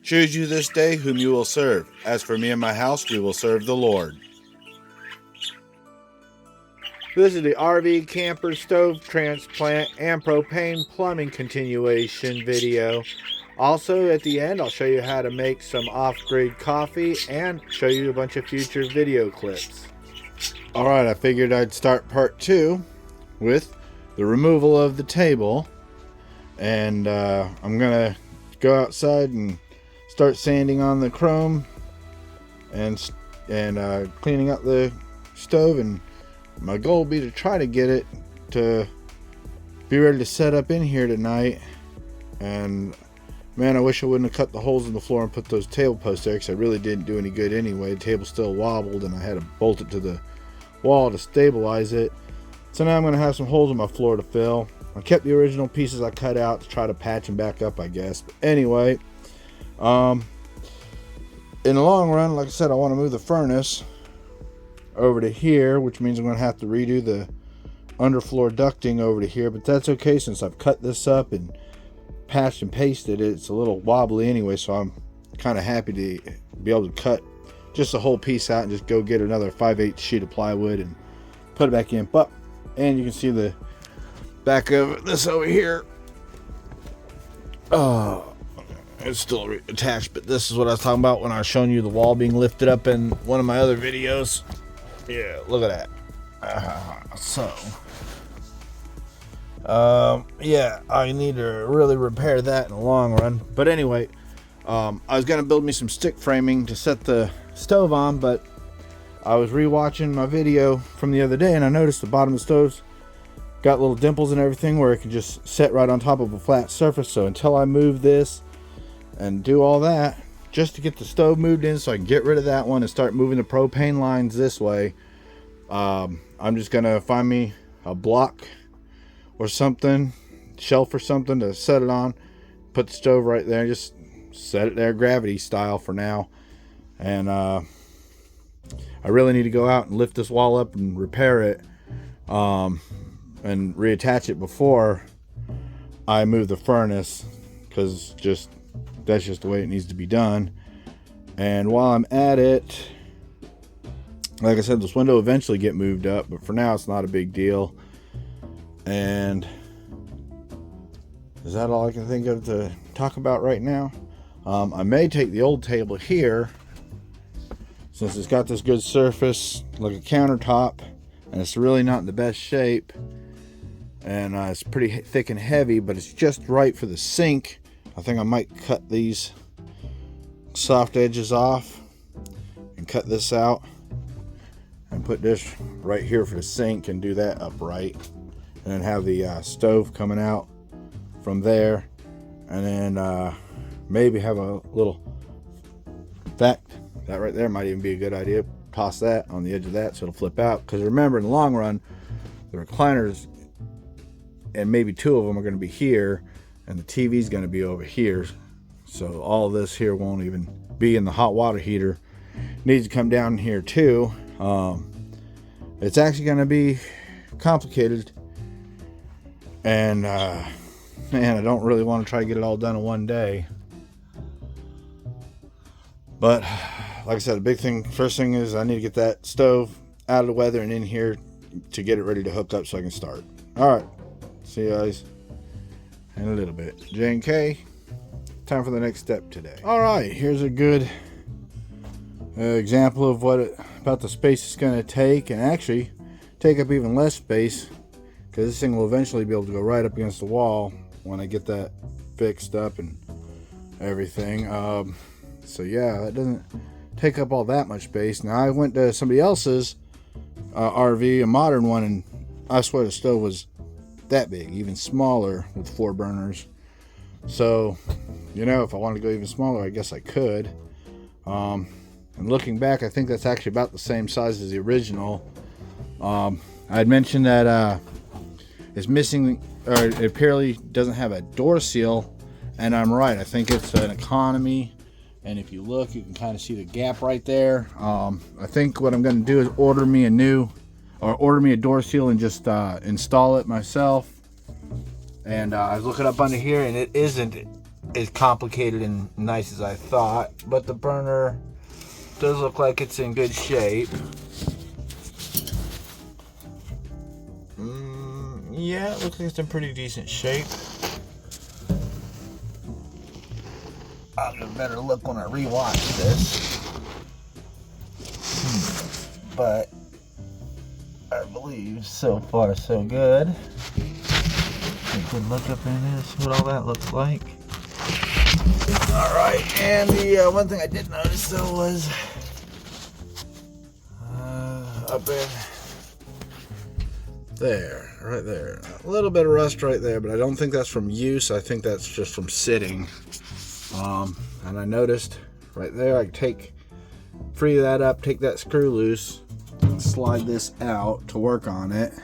Choose you this day whom you will serve. As for me and my house, we will serve the Lord. This is the RV camper stove transplant and propane plumbing continuation video. Also at the end I'll show you how to make some off-grid coffee and show you a bunch of future video clips. Alright, I figured I'd start part 2 with the removal of the table. And I'm going to go outside and start sanding on the chrome and cleaning up the stove, and my goal will be to try to get it to be ready to set up in here tonight. And man, I wish I wouldn't have cut the holes in the floor and put those table posts there, because I really didn't do any good anyway. The table still wobbled and I had to bolt it to the wall to stabilize it. So now I'm going to have some holes in my floor to fill. I kept the original pieces I cut out to try to patch them back up, I guess. But anyway, in the long run, like I said, I want to move the furnace over to here, which means I'm going to have to redo the underfloor ducting over to here. But that's okay, since I've cut this up and patched and pasted it. It's a little wobbly anyway, so I'm kind of happy to be able to cut just a whole piece out and just go get another 5/8 sheet of plywood and put it back in. And you can see the back of this over here. It's still attached, but this is what I was talking about when I was showing you the wall being lifted up in one of my other videos. Yeah, look at that. Yeah, I need to really repair that in the long run. But anyway, I was gonna build me some stick framing to set the stove on, but I was rewatching my video from the other day and I noticed the bottom of the stove's got little dimples and everything where it can just set right on top of a flat surface. So until I move this and do all that just to get the stove moved in so I can get rid of that one and start moving the propane lines this way, I'm just gonna find me a block or something, shelf or something to set it on, put the stove right there, just set it there gravity style for now. And I really need to go out and lift this wall up and repair it, and reattach it before I move the furnace, because that's just the way it needs to be done. And while I'm at it, like I said, this window will eventually get moved up, but for now it's not a big deal. And is that all I can think of to talk about right now? I may take the old table here, since it's got this good surface like a countertop, and it's really not in the best shape, and it's pretty thick and heavy, but it's just right for the sink. I think I might cut these soft edges off and cut this out and put this right here for the sink and do that upright, and then have the stove coming out from there, and then maybe have a little, that right there might even be a good idea. Toss that on the edge of that so it'll flip out, because remember, in the long run, the recliners, and maybe two of them, are going to be here, and the TV is going to be over here. So all of this here won't even be in the hot water heater. It needs to come down here too. It's actually going to be complicated, and man, I don't really want to try to get it all done in one day. But like I said, the first thing is I need to get that stove out of the weather and in here to get it ready to hook up so I can start. Alright, see you guys in a little bit. J&K, time for the next step today. Alright, here's a good example of about the space it's going to take, and actually take up even less space, because this thing will eventually be able to go right up against the wall when I get that fixed up and everything. So yeah, that doesn't take up all that much space. Now I went to somebody else's RV, a modern one, and I swear the stove was that big, even smaller, with 4 burners. So, you know, if I wanted to go even smaller, I guess I could. And looking back, I think that's actually about the same size as the original. I had mentioned that it's missing, or it apparently doesn't have a door seal, and I'm right. I think it's an economy. And if you look, you can kind of see the gap right there. I think what I'm going to do is order me a door seal and just install it myself. And I was looking up under here, and it isn't as complicated and nice as I thought, but the burner does look like it's in good shape. Yeah, it looks like it's in pretty decent shape. I'll get a better look when I rewatch this. But I believe so far so good. Take a good look up in this, what all that looks like. Alright, and the one thing I did notice though was up in there, right there. A little bit of rust right there, but I don't think that's from use. I think that's just from sitting. And I noticed right there, I take free that up, take that screw loose, and slide this out to work on it.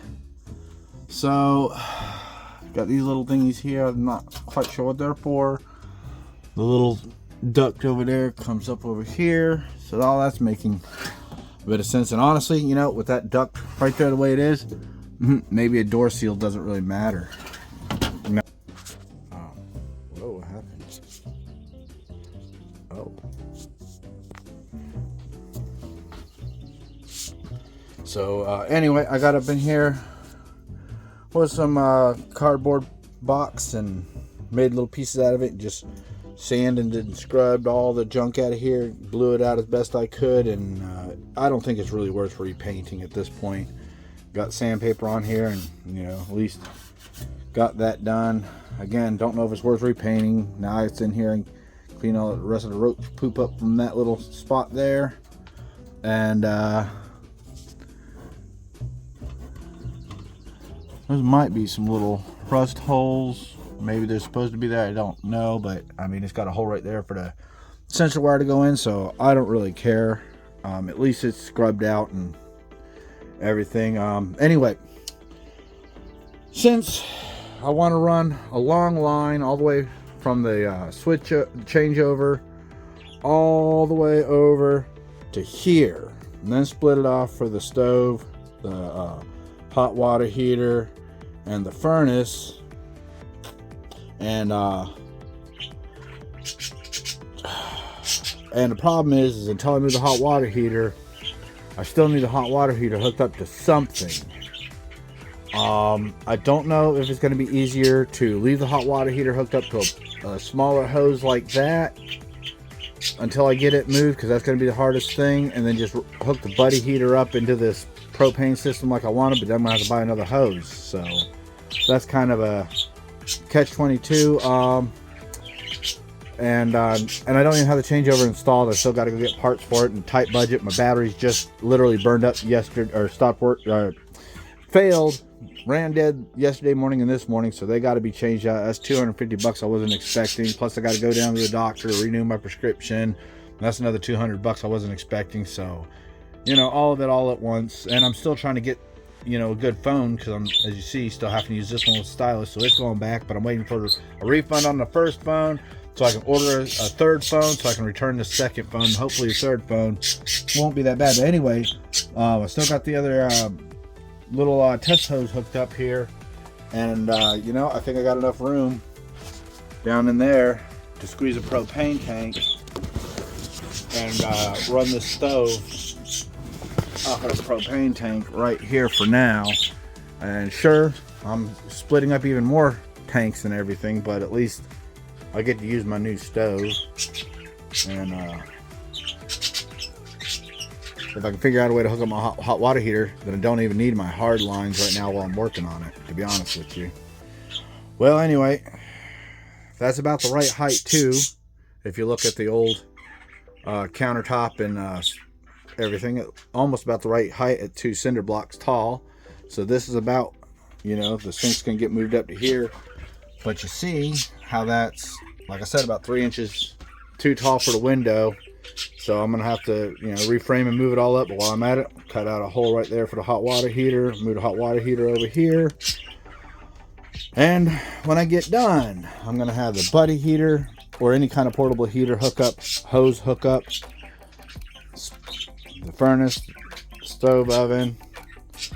So got these little thingies here. I'm not quite sure what they're for. The little duct over there comes up over here, so all that's making a bit of sense. And honestly, you know, with that duct right there the way it is, maybe a door seal doesn't really matter. No. Whoa, what happened? Oh. So anyway, I got up in here with some cardboard box and made little pieces out of it and just sanded and scrubbed all the junk out of here, blew it out as best I could, and I don't think it's really worth repainting at this point. Got sandpaper on here, and you know, at least got that done. Again, don't know if it's worth repainting. Now it's in here and clean all the rest of the roach poop up from that little spot there, and those might be some little rust holes. Maybe they're supposed to be there, I don't know, but I mean, it's got a hole right there for the sensor wire to go in, so I don't really care. At least it's scrubbed out and everything. Anyway, since I want to run a long line all the way from the switch changeover all the way over to here, and then split it off for the stove, the hot water heater, and the furnace. And the problem is until I move the hot water heater, I still need the hot water heater hooked up to something. I don't know if it's going to be easier to leave the hot water heater hooked up to a smaller hose like that until I get it moved, because that's going to be the hardest thing, and then just hook the buddy heater up into this propane system like I wanted, but then I'm going to have to buy another hose. So that's kind of a catch-22. And I don't even have the changeover installed. I still got to go get parts for it, and tight budget. My batteries just literally burned up yesterday, or stopped work, failed, ran dead yesterday morning and this morning, so they got to be changed out. That's $250 I wasn't expecting. Plus I got to go down to the doctor to renew my prescription. That's another $200 I wasn't expecting. So, you know, all of it all at once. And I'm still trying to get, you know, a good phone, because I'm, as you see, still having to use this one with stylus, so it's going back. But I'm waiting for a refund on the first phone, so I can order a third phone, so I can return the second phone. Hopefully the third phone won't be that bad. But anyway, I still got the other little test hose hooked up here, and you know, I think I got enough room down in there to squeeze a propane tank and run the stove off of the propane tank right here for now. And sure, I'm splitting up even more tanks and everything, but at least I get to use my new stove. And if I can figure out a way to hook up my hot water heater, then I don't even need my hard lines right now while I'm working on it, to be honest with you. Well, anyway, that's about the right height too. If you look at the old countertop and everything, almost about the right height at 2 cinder blocks tall. So this is about, you know, the sinks can get moved up to here, but you see how that's, like I said, about 3 inches too tall for the window. So I'm gonna have to, you know, reframe and move it all up. But while I'm at it, cut out a hole right there for the hot water heater, move the hot water heater over here, and when I get done, I'm gonna have the buddy heater or any kind of portable heater hookup, hose hookup, the furnace, stove, oven,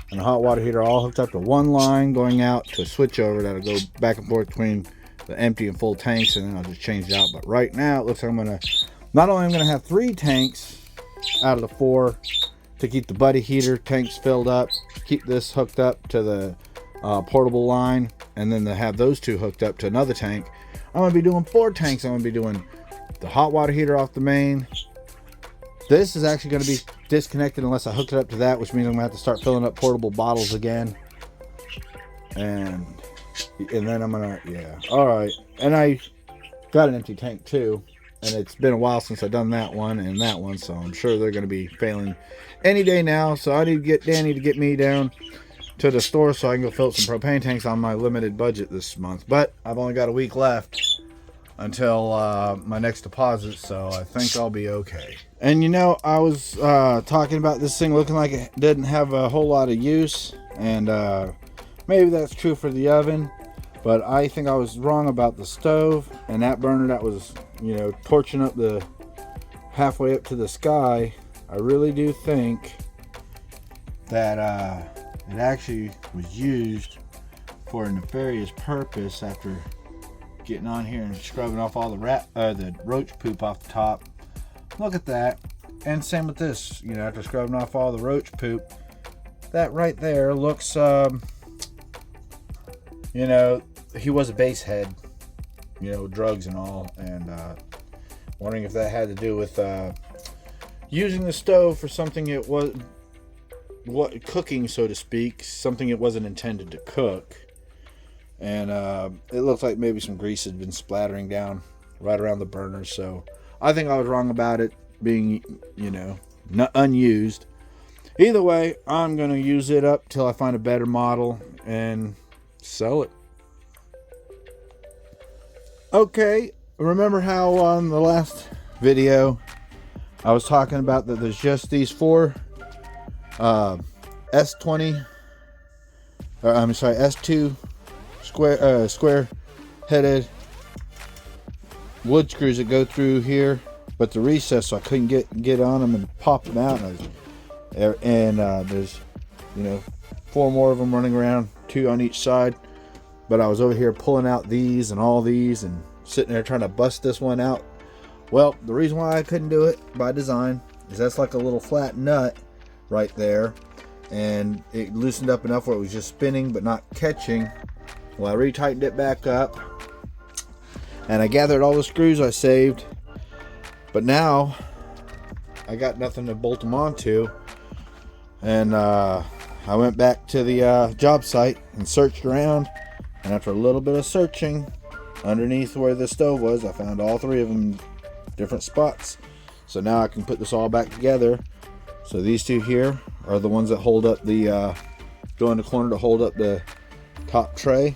and the hot water heater all hooked up to one line, going out to a switch over that'll go back and forth between the empty and full tanks, and then I'll just change it out. But right now it looks like I'm gonna, not only I'm gonna have 3 tanks out of the 4 to keep the buddy heater tanks filled up, keep this hooked up to the portable line, and then to have those 2 hooked up to another tank. I'm gonna be doing 4 tanks. I'm gonna be doing the hot water heater off the main. This is actually gonna be disconnected unless I hook it up to that, which means I'm gonna have to start filling up portable bottles again. And then I'm gonna, yeah, all right. And I got an empty tank too, and it's been a while since I've done that one and that one, so I'm sure they're gonna be failing any day now. So I need to get Danny to get me down to the store so I can go fill up some propane tanks on my limited budget this month. But I've only got a week left until my next deposit, so I think I'll be okay. And you know, I was talking about this thing looking like it didn't have a whole lot of use, and maybe that's true for the oven, but I think I was wrong about the stove and that burner that was, you know, torching up the halfway up to the sky. I really do think that it actually was used for a nefarious purpose after getting on here and scrubbing off all the roach poop off the top. Look at that. And same with this, you know, after scrubbing off all the roach poop, that right there looks, you know, he was a base head, you know, drugs and all, and wondering if that had to do with using the stove for something it was, cooking, so to speak, something it wasn't intended to cook. And it looks like maybe some grease had been splattering down right around the burner. So I think I was wrong about it being, you know, not unused. Either way, I'm going to use it up till I find a better model and sell it. Okay, remember how on the last video I was talking about that there's just these 4 S2 square headed wood screws that go through here, but the recess, so I couldn't get on them and pop them out. And there's, you know, 4 more of them running around, 2 on each side. But I was over here pulling out these and all these and sitting there trying to bust this one out. Well, the reason why I couldn't do it by design is that's like a little flat nut right there, and it loosened up enough where it was just spinning but not catching. Well, I retightened it back up, and I gathered all the screws I saved, but now I got nothing to bolt them onto. And I went back to the job site and searched around, and after a little bit of searching underneath where the stove was, I found all 3 of them in different spots. So now I can put this all back together. So these 2 here are the ones that hold up the go in the corner to hold up the top tray,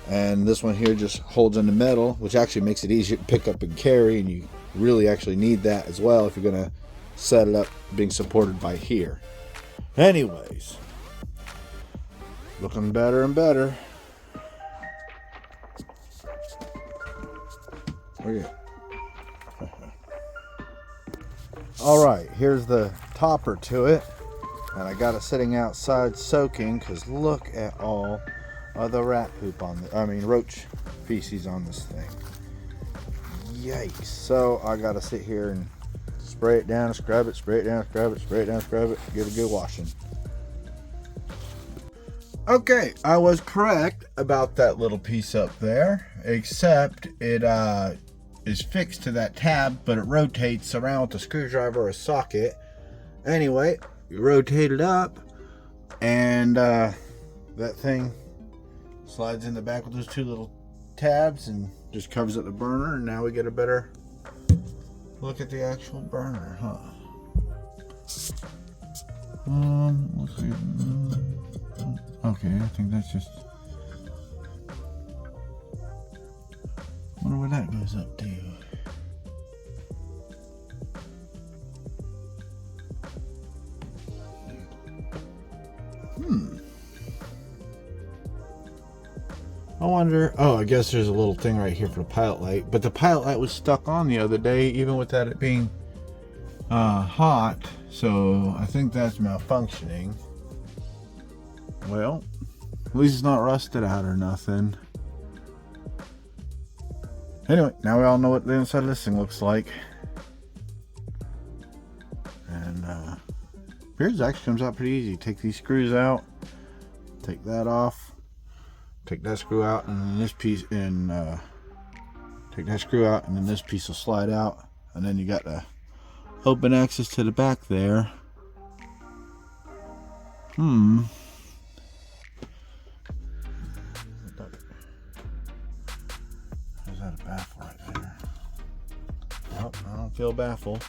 and this one here just holds on the metal, which actually makes it easier to pick up and carry, and you really actually need that as well if you're going to set it up being supported by here. Anyways, looking better and better. Okay. All right, here's the topper to it, and I got it sitting outside soaking because look at all of the rat poop on the, roach feces on this thing. Yikes. So I got to sit here and spray it down, scrub it, spray it down, scrub it, spray it down, scrub it, give it a good washing. Okay, I was correct about that little piece up there, except it is fixed to that tab, but it rotates around with a screwdriver or a socket. Anyway, you rotate it up, and that thing slides in the back with those 2 little tabs and just covers up the burner, and now we get a better look at the actual burner, huh? Let's see. Okay, I think that's just, wonder what that goes up to. I wonder, oh, I guess there's a little thing right here for the pilot light, but the pilot light was stuck on the other day, even without it being hot, so I think that's malfunctioning. Well, at least it's not rusted out or nothing. Anyway, now we all know what the inside of this thing looks like. And here's actually comes out pretty easy. Take these screws out, take that off, take that screw out, and then this piece take that screw out, and then this piece will slide out, and then you got the open access to the back there. Is that a baffle right there? Nope, I don't feel baffle.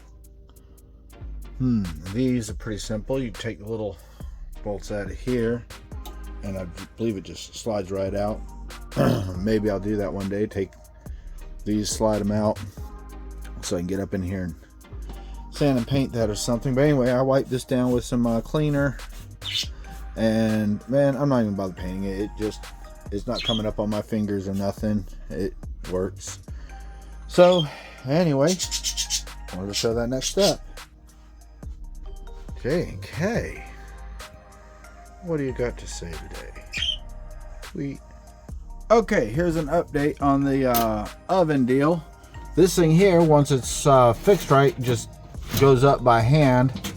These are pretty simple. You take the little bolts out of here, and I believe it just slides right out. Maybe I'll do that one day. Take these, slide them out, so I can get up in here and sand and paint that or something. But anyway, I wiped this down with some cleaner, and man, I'm not even bothered painting it. It's not coming up on my fingers or nothing. It works. So anyway, I wanted to show that next step. Okay, what do you got to say today? Sweet. Okay, here's an update on the oven deal. This thing here, once it's fixed right, just goes up by hand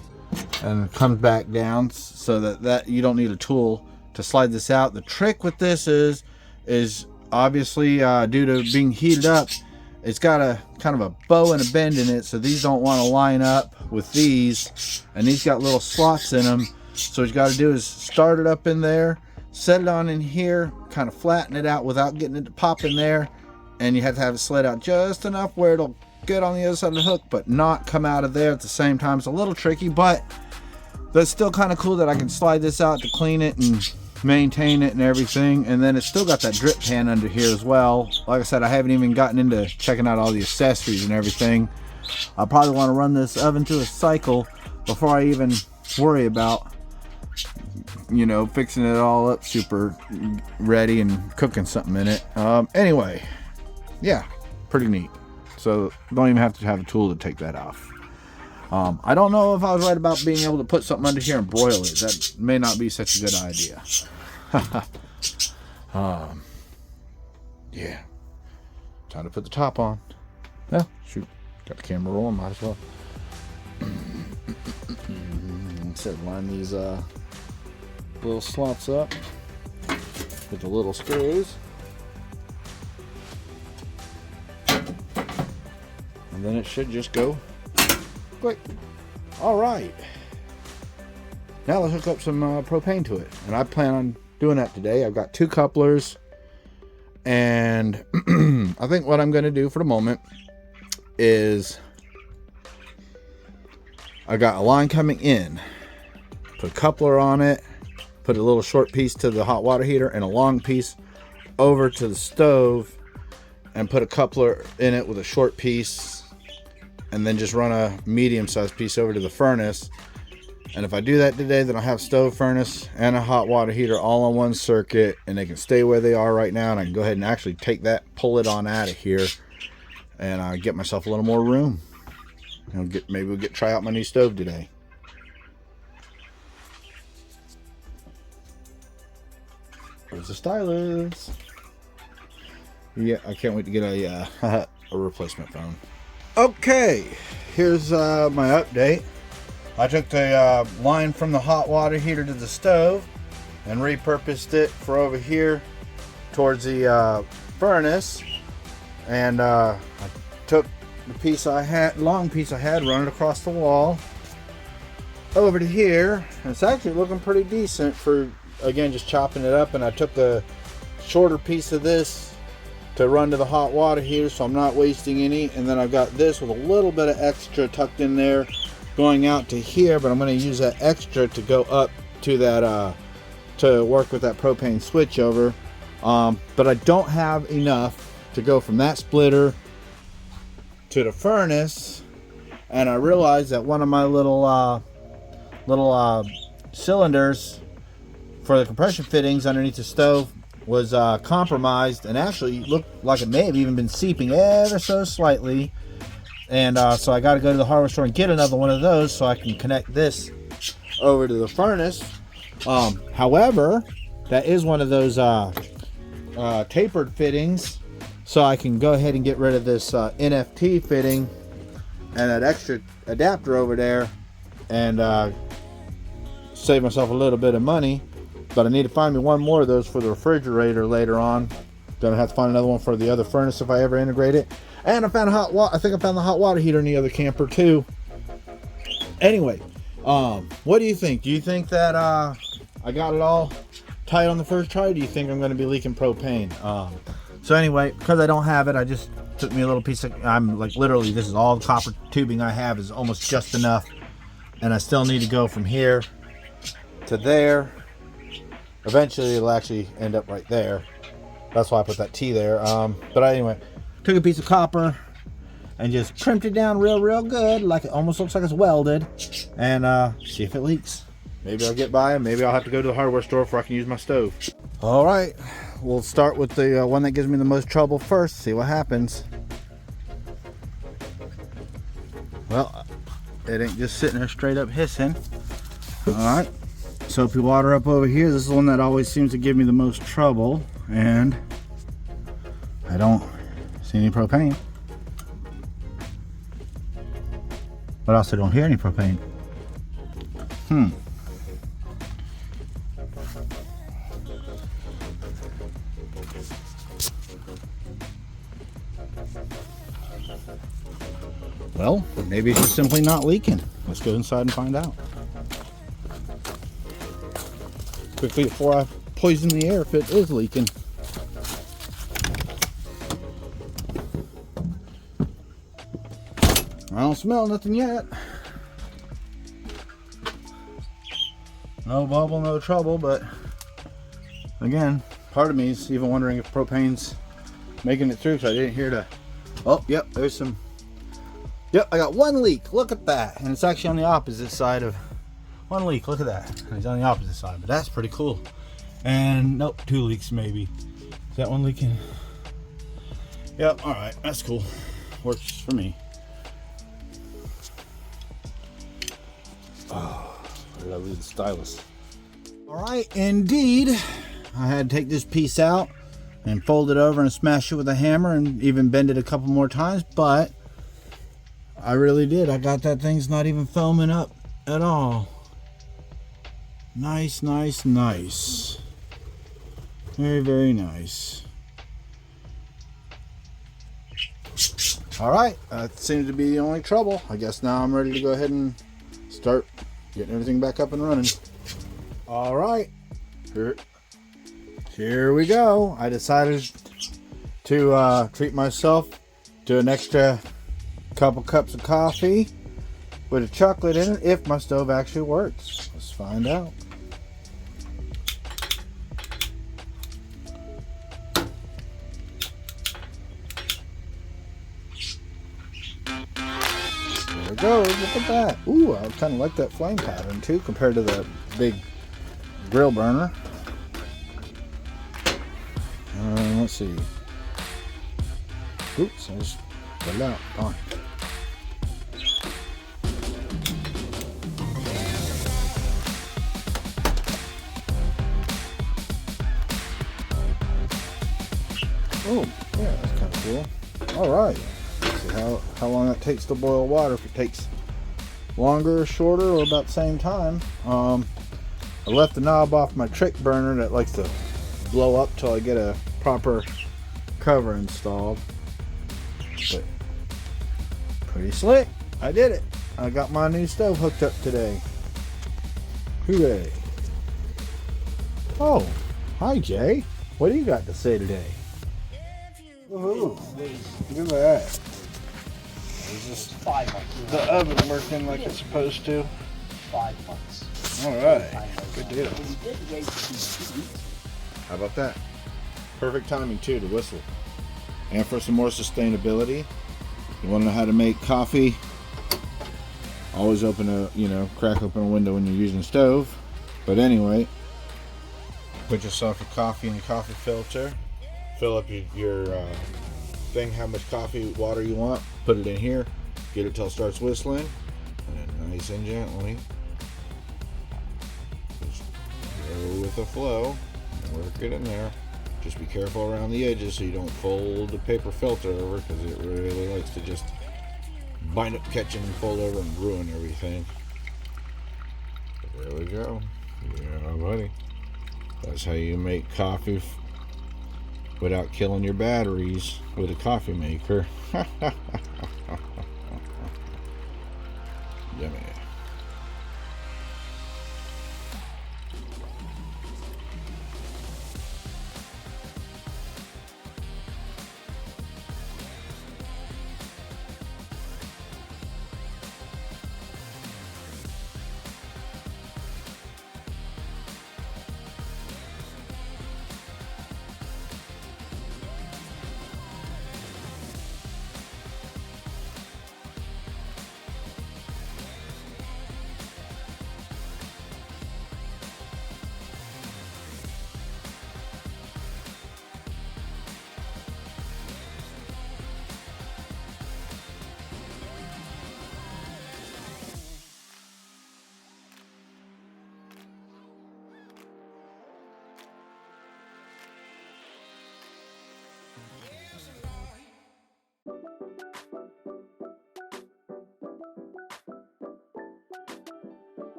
and comes back down, so that you don't need a tool to slide this out. The trick with this is obviously due to being heated up, it's got a kind of a bow and a bend in it, so these don't want to line up with these, and these got little slots in them. So what you got to do is start it up in there, set it on in here, kind of flatten it out without getting it to pop in there, and you have to have it slid out just enough where it'll get on the other side of the hook but not come out of there at the same time. It's a little tricky, but that's still kind of cool that I can slide this out to clean it and maintain it and everything. And then it's still got that drip pan under here as well. Like I said, I haven't even gotten into checking out all the accessories and everything. I probably want to run this oven through a cycle before I even worry about, you know, fixing it all up super ready and cooking something in it. Anyway, yeah, pretty neat. So don't even have to have a tool to take that off. I don't know if I was right about being able to put something under here and broil it. That may not be such a good idea. Yeah, time to put the top on. Yeah, shoot, got the camera rolling, might as well. So line these little slots up with the little screws, and then it should just go quick. All right, now let's hook up some propane to it, and I plan on doing that today. I've got 2 couplers, and I think what I'm going to do for the moment is I got a line coming in, put a coupler on it, put a little short piece to the hot water heater and a long piece over to the stove, and put a coupler in it with a short piece, and then just run a medium-sized piece over to the furnace. And if I do that today, then I'll have stove, furnace, and a hot water heater all on one circuit, and they can stay where they are right now, and I can go ahead and actually take that, pull it on out of here, and get myself a little more room. And maybe we'll try out my new stove today. There's the stylus. Yeah, I can't wait to get a replacement phone. Okay, here's my update. I took the line from the hot water heater to the stove and repurposed it for over here towards the furnace. And I took the piece I had, long piece I had, run it across the wall over to here. And it's actually looking pretty decent for, again, just chopping it up. And I took a shorter piece of this to run to the hot water heater, so I'm not wasting any. And then I've got this with a little bit of extra tucked in there going out to here, but I'm going to use that extra to go up to that to work with that propane switch over. But I don't have enough to go from that splitter to the furnace, and I realized that one of my little cylinders for the compression fittings underneath the stove was compromised, and actually looked like it may have even been seeping ever so slightly. And so I got to go to the hardware store and get another one of those so I can connect this over to the furnace. However, that is one of those tapered fittings, so I can go ahead and get rid of this NFT fitting and that extra adapter over there, and save myself a little bit of money. But I need to find me one more of those for the refrigerator later on. Then I have to find another one for the other furnace if I ever integrate it. And I found a hot water. I think I found the hot water heater in the other camper too. Anyway, what do you think? Do you think that I got it all tight on the first try? Or do you think I'm going to be leaking propane? So anyway, because I don't have it, I just took me a little piece of. I'm like literally, this is all the copper tubing I have is almost just enough, and I still need to go from here to there. Eventually it'll actually end up right there. That's why I put that T there. But anyway, took a piece of copper and just crimped it down real good, like it almost looks like it's welded, and see if it leaks. Maybe I'll get by, and maybe I'll have to go to the hardware store before I can use my stove. All right, we'll start with the one that gives me the most trouble first, see what happens. Well, it ain't just sitting there straight up hissing. All right. Soapy water up over here. This is the one that always seems to give me the most trouble, and I don't see any propane. But I also don't hear any propane. Well, maybe it's just simply not leaking. Let's go inside and find out. Quickly before I poison the air if it is leaking. I don't smell nothing yet. No bubble, no trouble, but again, part of me is even wondering if propane's making it through, so I didn't hear the. Oh, yep, there's some. Yep, I got one leak. Look at that. And it's actually on the opposite side of. One leak, look at that. And it's on the opposite side, but that's pretty cool. And nope, 2 leaks maybe. Is that one leaking? Yep, alright, that's cool. Works for me. Oh, where did I leave the stylus? Alright, indeed. I had to take this piece out and fold it over and smash it with a hammer and even bend it a couple more times, but I really did. I got that thing's not even foaming up at all. Nice, nice, nice. Very, very nice. Alright, that seems to be the only trouble. I guess now I'm ready to go ahead and start getting everything back up and running. Alright, here we go. I decided to treat myself to an extra couple cups of coffee with a chocolate in it if my stove actually works. Let's find out. There it goes. Look at that. Ooh, I kind of like that flame pattern too compared to the big grill burner. Let's see. Oops, I just put it out. Darn. Oh, yeah, that's kind of cool. All right. Let's see how long that takes to boil water. If it takes longer or shorter or about the same time. I left the knob off my trick burner that likes to blow up till I get a proper cover installed. But pretty slick. I did it. I got my new stove hooked up today. Hooray. Oh, hi Jay. What do you got to say today? Woohoo! Look at that. Is this 5 months. the oven working like it's supposed to? 5 months. Alright, good deal. Well, we did wait 2 weeks. How about that? Perfect timing too to whistle. And for some more sustainability, you want to know how to make coffee? Always open crack open a window when you're using a stove. But anyway, put yourself a coffee in your coffee filter. Fill up your thing, how much coffee water you want. Put it in here. Get it till it starts whistling. And then nice and gently. Just go with the flow. Work it in there. Just be careful around the edges so you don't fold the paper filter over, because it really likes to just bind up, catch and fold over and ruin everything. There we go. Yeah, buddy. That's how you make coffee without killing your batteries with a coffee maker. Yummy.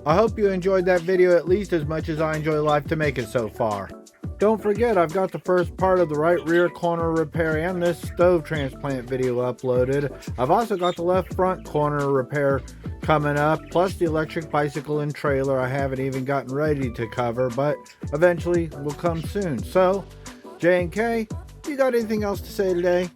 I hope you enjoyed that video at least as much as I enjoy life to make it so far. Don't forget, I've got the first part of the right rear corner repair and this stove transplant video uploaded. I've also got the left front corner repair coming up, plus the electric bicycle and trailer I haven't even gotten ready to cover, but eventually will come soon. So, J and K, you got anything else to say today?